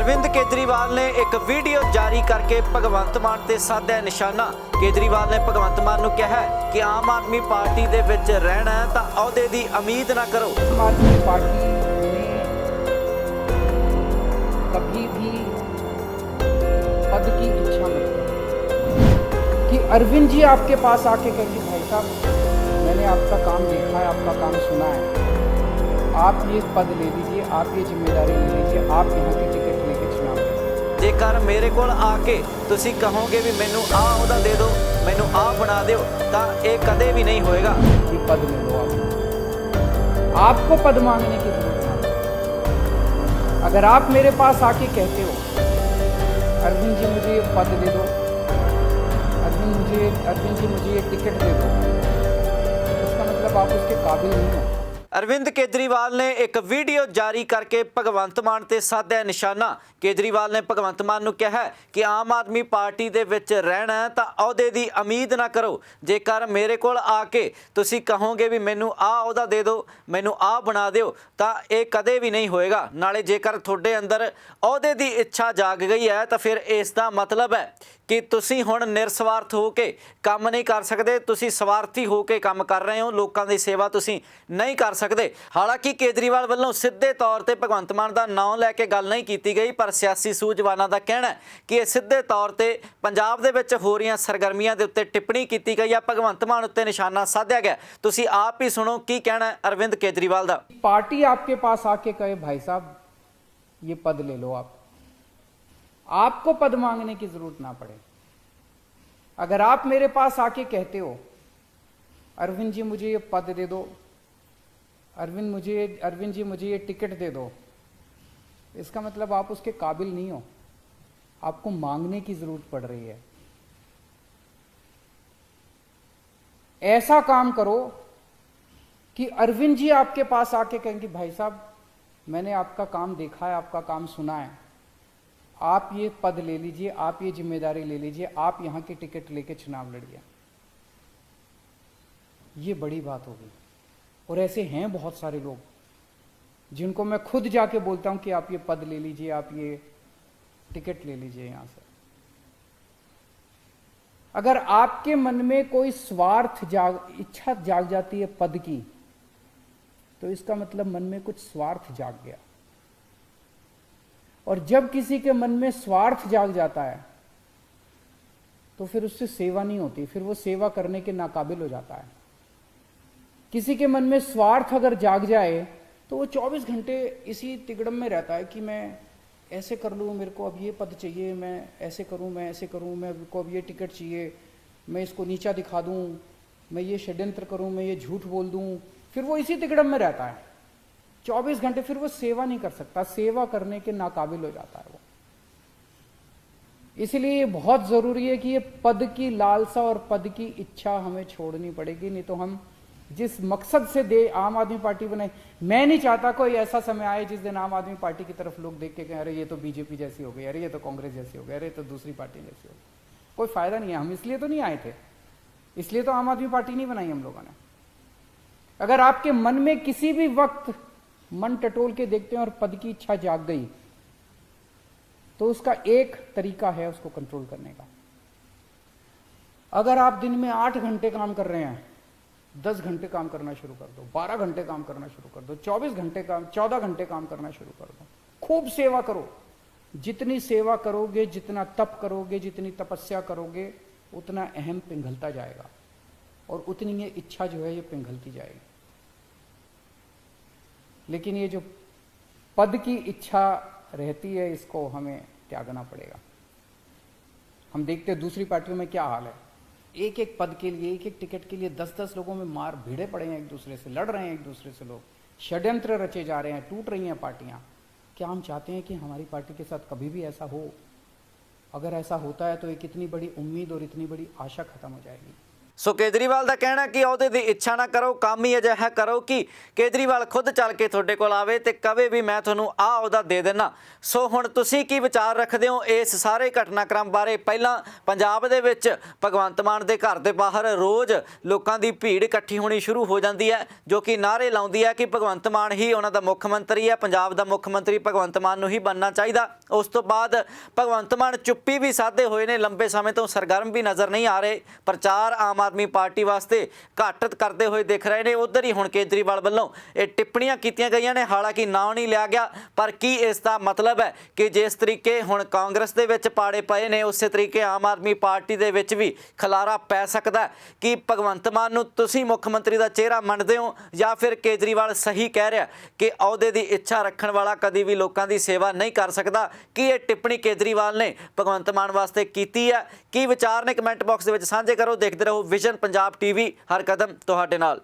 अरविंद केजरीवाल ने एक वीडियो जारी करके भगवंत मान ते साधा निशाना। केजरीवाल ने भगवंत मान नूं कहा है कि आम आदमी पार्टी दे विच रहना है तां अहुदे दी उम्मीद ना करो। आम आदमी पार्टी ने कभी भी पद की इच्छा मत करो कि अरविंद जी आपके पास आके कहेंगे भाई साहब मैंने आपका काम देखा है, आपका काम सुना है, आप ये पद ले लीजिए, आप ये जिम्मेदारी ले लीजिए, आप यहाँ की टिकट लेके चुनाव लड़िए। जेकर मेरे कोल आके तुसी कहोगे भी मैनू आ ओहदा दे दो, मैनू आ बना दिओ, तां ये कदे भी नहीं होएगा। ये पद ले लो आपको पद मांगने की जरूरत नहीं। अगर आप मेरे पास आके कहते हो अरविंद जी मुझे ये पद दे दो, अरविंद जी मुझे ये टिकट दे दो, इसका मतलब आप उसके काबिल नहीं हो। अरविंद केजरीवाल ने एक वीडियो जारी करके भगवंत मान ते साधा निशाना। केजरीवाल ने भगवंत मान नूं कहा है कि आम आदमी पार्टी दे विच रहना है तां अहुदे दी उम्मीद ना करो। जेकर मेरे कोल आके तुसी कहोगे भी मैनू आ अहुदा दे दो, मैनू आ बना दिओ, तां ये कदे भी नहीं होएगा। नाले जेकर तुहाडे अंदर अहुदे दी इच्छा जाग गई है तां फिर इस दा मतलब है कि तुसी हुण निरस्वार्थ हो के काम नहीं कर सकते, तुसी स्वार्थी हो के काम कर रहे हो, लोगों की सेवा तुसी नहीं कर सकते। हालांकि केजरीवाल वालों सीधे तौर पर भगवंत मान का नाम लैके गल नहीं की गई, पर सियासी सूझवानों का कहना है कि यह सीधे तौर पर पंजाब दे विच हो रही सरगर्मियां दे उत्ते टिप्पणी की गई है, भगवंत मान उत्ते निशाना साधा गया। तुसी आप ही सुनो की कहना है अरविंद केजरीवाल का। पार्टी आपके पास आके कहे भाई साहब ये पद ले लो, आपको पद मांगने की जरूरत ना पड़े। अगर आप मेरे पास आके कहते हो अरविंद जी मुझे ये पद दे दो, अरविंद जी मुझे ये टिकट दे दो, इसका मतलब आप उसके काबिल नहीं हो, आपको मांगने की जरूरत पड़ रही है। ऐसा काम करो कि अरविंद जी आपके पास आके कहेंगे भाई साहब मैंने आपका काम देखा है, आपका काम सुना है, आप ये पद ले लीजिए, आप ये जिम्मेदारी ले लीजिए, आप यहां की टिकट लेके चुनाव लड़िए। ये बड़ी बात होगी। और ऐसे हैं बहुत सारे लोग जिनको मैं खुद जाके बोलता हूं कि आप ये पद ले लीजिए, आप ये टिकट ले लीजिए यहां से। अगर आपके मन में कोई इच्छा जाग जाती है पद की, तो इसका मतलब मन में कुछ स्वार्थ जाग गया। और जब किसी के मन में स्वार्थ जाग जाता है तो फिर उससे सेवा नहीं होती, फिर वो सेवा करने के नाकाबिल हो जाता है। किसी के मन में स्वार्थ अगर जाग जाए तो वो 24 घंटे इसी तिगड़म में रहता है कि मैं ऐसे कर लूँ, मेरे को अब ये पद चाहिए, मैं ऐसे करूँ, मैं ऐसे करूँ, मैं को अब ये टिकट चाहिए, मैं इसको नीचा दिखा दूँ, मैं ये षड्यंत्र करूँ, मैं ये झूठ बोल दूँ। फिर वो इसी तिगड़म में रहता है 24 घंटे, फिर वो सेवा नहीं कर सकता, सेवा करने के नाकाबिल हो जाता है वो। इसलिए ये बहुत जरूरी है कि ये पद की लालसा और पद की इच्छा हमें छोड़नी पड़ेगी, नहीं तो हम जिस मकसद से आम आदमी पार्टी बनाई, मैं नहीं चाहता कोई ऐसा समय आए जिस दिन आम आदमी पार्टी की तरफ लोग देख के कहें अरे ये तो बीजेपी जैसी हो गई, अरे ये तो कांग्रेस जैसी हो गई, अरे ये तो दूसरी पार्टी जैसी हो गई। कोई फायदा नहीं है। हम इसलिए तो नहीं आए थे, इसलिए तो आम आदमी पार्टी नहीं बनाई हम लोगों ने। अगर आपके मन में किसी भी वक्त मन टटोल के देखते हैं और पद की इच्छा जाग गई, तो उसका एक तरीका है उसको कंट्रोल करने का। अगर आप दिन में 8 घंटे काम कर रहे हैं, 10 घंटे काम करना शुरू कर दो, 12 घंटे काम करना शुरू कर दो, 14 घंटे काम करना शुरू कर दो। खूब सेवा करो। जितनी सेवा करोगे, जितना तप करोगे, जितनी तपस्या करोगे, उतना अहम पिघलता जाएगा और उतनी ये इच्छा जो है ये पिघलती जाएगी। लेकिन ये जो पद की इच्छा रहती है, इसको हमें त्यागना पड़ेगा। हम देखते हैं दूसरी पार्टियों में क्या हाल है, एक एक पद के लिए, एक एक टिकट के लिए 10-10 लोगों में मार भिड़े पड़े हैं, एक दूसरे से लड़ रहे हैं, एक दूसरे से लोग षड्यंत्र रचे जा रहे हैं, टूट रही हैं पार्टियां। क्या हम चाहते हैं कि हमारी पार्टी के साथ कभी भी ऐसा हो? अगर ऐसा होता है तो एक इतनी बड़ी उम्मीद और इतनी बड़ी आशा खत्म हो जाएगी। सो केजरीवाल का कहना कि अहुदे दी इच्छा ना करो, काम ही अजिहा करो कि केजरीवाल खुद चल के तुहाडे कोल आवे ते कहे भी मैं तुहानूं आ अहुदा दे देना। सो हुण तुसीं की विचार रखदे हो इस सारे घटनाक्रम बारे? पहिलां पंजाब दे विच भगवंत मान दे घर दे बाहर रोज़ लोकां दी भीड़ इकट्ठी होनी शुरू हो जाती है, जो कि नारे लाउंदी है कि भगवंत मान ही उन्हां दा मुख मंत्री है, पंजाब दा मुख मंत्री भगवंत मान नूं ही बनना चाहिदा। ਉਸ ਤੋਂ ਬਾਅਦ ਭਗਵੰਤ ਮਾਨ ਚੁੱਪੀ ਵੀ ਸਾਧੇ ਹੋਏ ਨੇ, ਲੰਬੇ ਸਮੇਂ ਤੋਂ ਸਰਗਰਮ ਵੀ ਨਜ਼ਰ ਨਹੀਂ ਆ ਰਹੇ, ਪ੍ਰਚਾਰ ਆਮ ਆਦਮੀ ਪਾਰਟੀ ਵਾਸਤੇ ਘੱਟ ਕਰਦੇ ਹੋਏ ਦਿਖ ਰਹੇ ਨੇ। ਉਧਰ ਹੀ ਹੁਣ ਕੇਜਰੀਵਾਲ ਵੱਲੋਂ ਇਹ ਟਿੱਪਣੀਆਂ ਕੀਤੀਆਂ ਗਈਆਂ ਨੇ, ਹਾਲਾਂਕਿ ਨਾਂ ਨਹੀਂ ਲਿਆ ਗਿਆ, ਪਰ ਕੀ ਇਸ ਦਾ ਮਤਲਬ ਹੈ ਕਿ ਜਿਸ ਤਰੀਕੇ ਹੁਣ ਕਾਂਗਰਸ ਦੇ ਵਿੱਚ ਪਾੜੇ ਪਏ ਨੇ ਉਸੇ ਤਰੀਕੇ ਆਮ ਆਦਮੀ ਪਾਰਟੀ ਦੇ ਵਿੱਚ ਵੀ ਖਲਾਰਾ ਪੈ ਸਕਦਾ ਹੈ ਕਿ ਭਗਵੰਤ ਮਾਨ ਨੂੰ ਤੁਸੀਂ ਮੁੱਖ ਮੰਤਰੀ ਦਾ ਚਿਹਰਾ ਮੰਨਦੇ ਹੋ ਜਾਂ ਫਿਰ ਕੇਜਰੀਵਾਲ ਸਹੀ ਕਹਿ ਰਿਹਾ ਕਿ ਅਹੁਦੇ ਦੀ ਇੱਛਾ ਰੱਖਣ ਵਾਲਾ ਕਦੀ ਵੀ ਲੋਕਾਂ ਦੀ ਸੇਵਾ ਨਹੀਂ ਕਰ ਸਕਦਾ। ਕੀ ਇਹ ਟਿੱਪਣੀ ਕੇਜਰੀਵਾਲ ਨੇ ਭਗਵੰਤ ਮਾਨ ਵਾਸਤੇ ਕੀਤੀ ਹੈ? ਕੀ ਵਿਚਾਰ ਨੇ ਕਮੈਂਟ ਬਾਕਸ ਦੇ ਵਿੱਚ ਸਾਂਝੇ ਕਰੋ। ਦੇਖਦੇ ਰਹੋ ਵਿਜ਼ਨ ਪੰਜਾਬ ਟੀਵੀ, ਹਰ ਕਦਮ ਤੁਹਾਡੇ ਨਾਲ।